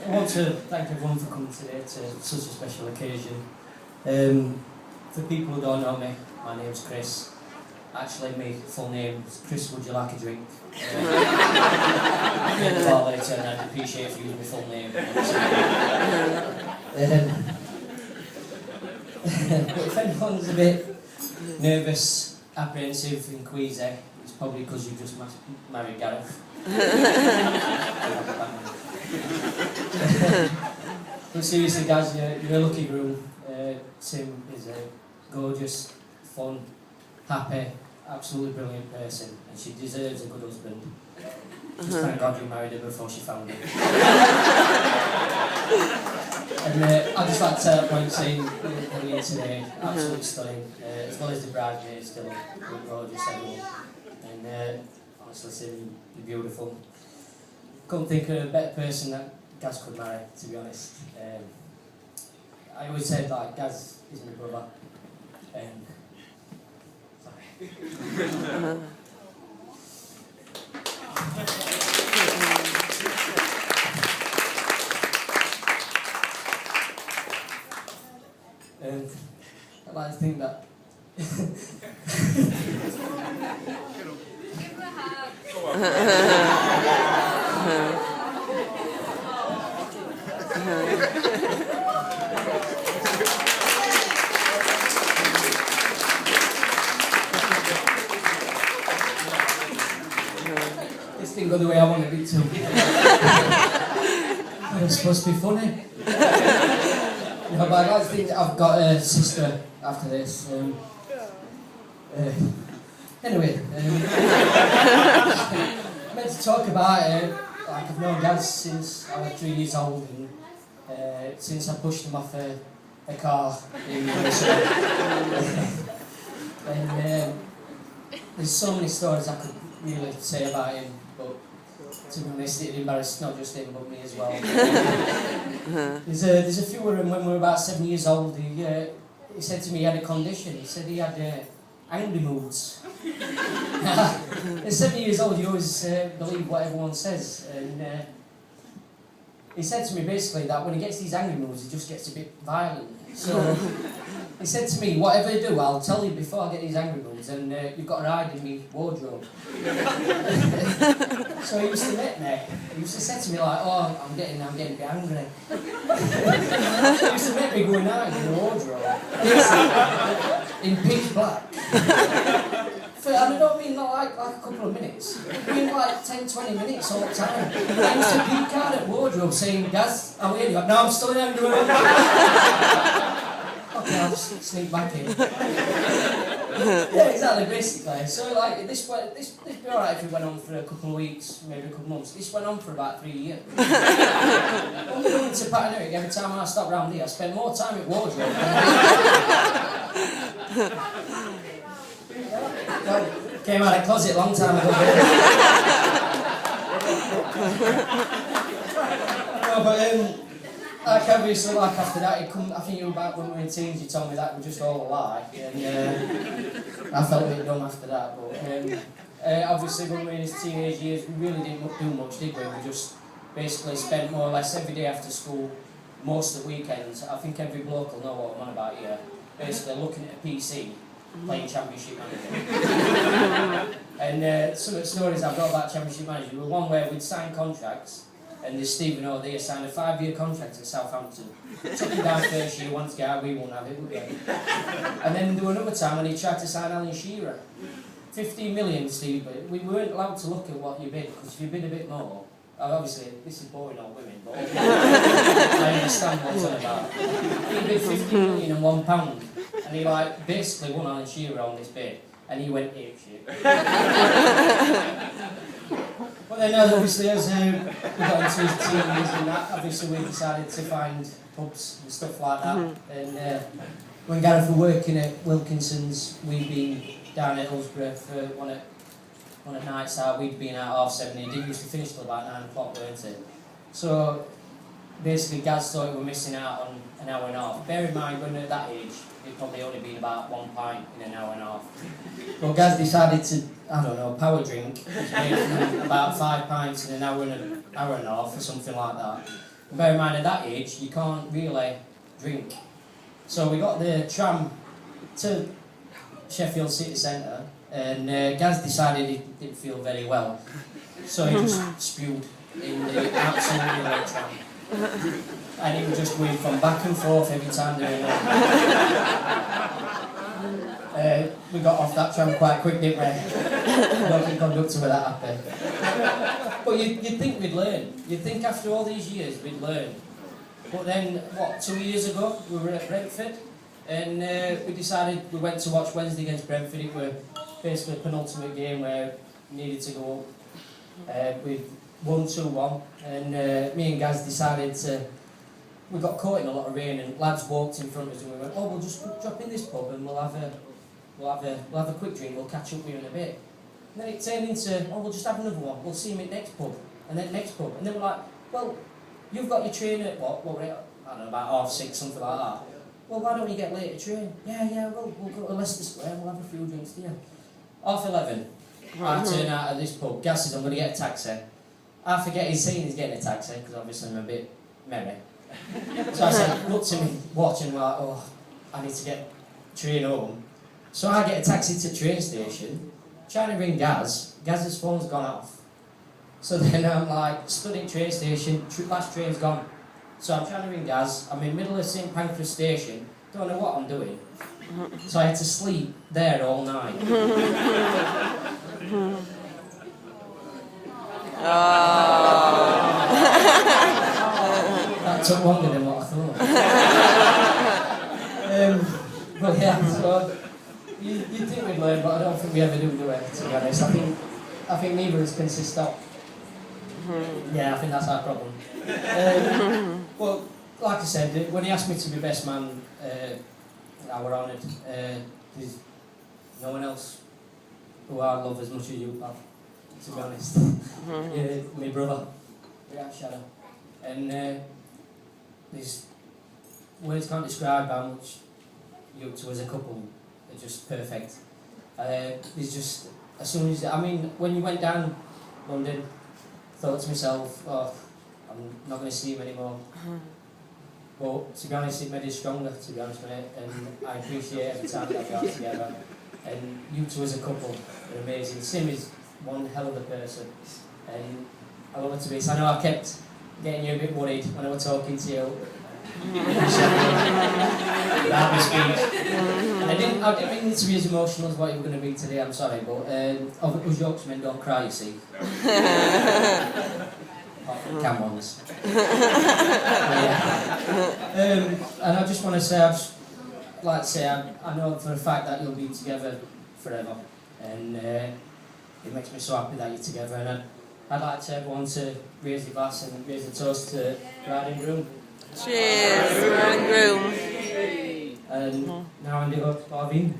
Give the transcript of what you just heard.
I want to thank everyone for coming today to such a special occasion. For people who don't know me, my name's Chris. Actually, my full name is Chris. Would you like a drink? I'll get the bar later, and I'd appreciate if you use my full name. But if anyone's a bit nervous, apprehensive, and queasy, it's probably because you've just married Gareth. But seriously, guys, you're a lucky groom. Tim is a gorgeous, fun, happy, absolutely brilliant person, and she deserves a good husband. Just thank God you married her before she found him. And I'd just like to tell point saying here today, absolutely stunning, as well as the bridesmaids, still gorgeous everyone. And honestly, Sim, you're beautiful. Couldn't think of a better person that Gaz could marry, to be honest. I always said like Gaz is my brother. Sorry. I'd like to think that. This didn't go the way I wanted it to. It was supposed to be funny. No, but I'd like to think that I've got a sister after this. Anyway, I'm meant to talk about it. Like I've known Gaz since I was 3 years old, and since I pushed him off a car in and there's so many stories I could really say about him, but to be honest, it embarrassed not just him but me as well. There's a few of them when we were about 7 years old. He said to me he had a condition. He said he had angry moods. At 7 years old, you always believe what everyone says, and he said to me basically that when he gets these angry moods, he just gets a bit violent. So he said to me, whatever I do, I'll tell you before I get these angry moods, and you've got to hide in me wardrobe. So he used to let me. He used to say to me like, oh, I'm getting a bit angry. He used to let me go and hide in the wardrobe, in pitch black. And I don't mean like a couple of minutes. I mean like 10, 20 minutes all the time. I used to peek out at wardrobe saying, Gaz, I'm here. No, I'm still in angry. Okay, I'll just sneak back in. Yeah, exactly, basically. So like this be alright if it went on for a couple of weeks, maybe a couple of months. This went on for about 3 years. When we went to Pat and Eric, every time I stopped round here, I spent more time at wardrobe. Came out of the closet a long time ago. No, but like obviously, like after that, I think you were back when we were in teens. You told me that was just all a lie, and I felt a bit dumb after that. But obviously, when we were in his teenage years, we really didn't do much, did we? We just basically spent more or less every day after school, most of the weekends. I think every bloke will know what I'm on about here. Basically, looking at a PC. Playing Championship Manager. And some of the stories I've got about Championship Manager were one where we'd sign contracts, and there's Stephen O'Dear signed a 5-year contract at Southampton. Took him down first year, wanted to get out, we won't have it, would we? And then there was another time when he tried to sign Alan Shearer. 15 million, Steve, but we weren't allowed to look at what you bid, because if you bid a bit more, obviously this is boring on women, but I understand what it's on about. He bid 15 million and £1. And he like basically won Alan Shearer on this bid, and he went apeshit. But then obviously as we got into his teens and that, obviously we decided to find pubs and stuff like that. And when Gareth were working at Wilkinson's, we'd been down at Hillsborough for one of the nights out. We'd been out 7:30. He didn't used to finish till about 9 o'clock, weren't it? So basically Gaz thought we were missing out on an hour and a half. Bear in mind, when at that age, it'd probably only been about 1 pint in an hour and a half. But Gaz decided to, I don't know, power drink, about 5 pints in an hour and a half or something like that. Bear in mind, at that age, you can't really drink. So we got the tram to Sheffield City Centre, and Gaz decided he didn't feel very well. So he just spewed in the absolutely late tram. And he was just going from back and forth every time they were we got off that tram quite quick, didn't we? I don't think conductor were that happy. But you'd think we'd learn. You'd think after all these years we'd learn. But then, 2 years ago, we were at Brentford, and we decided we went to watch Wednesday against Brentford. It was basically a penultimate game where we needed to go up. We won 2-1, and me and Gaz decided to... We got caught in a lot of rain, and lads walked in front of us, and we went, oh, we'll just drop in this pub and we'll have a quick drink, we'll catch up with you in a bit. And then it turned into, oh, we'll just have another one, we'll see him at next pub, and then next pub. And then we're like, well, you've got your train at what were it? I don't know, about 6:30, something like that. Well, why don't you get late at train? Yeah, we'll go to Leicester Square, we'll have a few drinks there. 11:30, I turn out at this pub, Gaz says, I'm going to get a taxi. I forget he's saying he's getting a taxi, because obviously I'm a bit merry. So I said, looked at me, watching, like, oh, I need to get train home. So I get a taxi to the train station, trying to ring Gaz. Gaz's phone's gone off. So then I'm like, stood in train station, last train's gone. So I'm trying to ring Gaz, I'm in the middle of St Pancras station, don't know what I'm doing. So I had to sleep there all night. That took longer than what I thought. But yeah, so you'd think we'd learn, but I don't think we ever do it, to be honest. I think neither of us can stop. Yeah, I think that's our problem. Well, like I said, when he asked me to be best man, I were honoured. There's no one else who I love as much as you, pal, to be honest. Yeah, my brother, yeah, Shadow. And these words can't describe how much you two as a couple are just perfect. There's just, as soon as, I mean, when you went down London, thought to myself, oh, I'm not going to see him anymore. But to be honest, it made us stronger, to be honest with it, and I appreciate every time that we are together. And you two as a couple are amazing. Sim is one hell of a person, and I love her to bits. I know I kept getting you a bit worried when I was talking to you. That was speech. And I didn't mean it to be as emotional as what you were going to be today, I'm sorry, but us jokes men don't cry, you see. Can ones. And I just want to say, I know for a fact that you'll be together forever, and it makes me so happy that you're together. And I'd like to everyone to raise the glass and raise the toast to bride and groom. Cheers, bride and groom. And now I'm going to go to Barveen.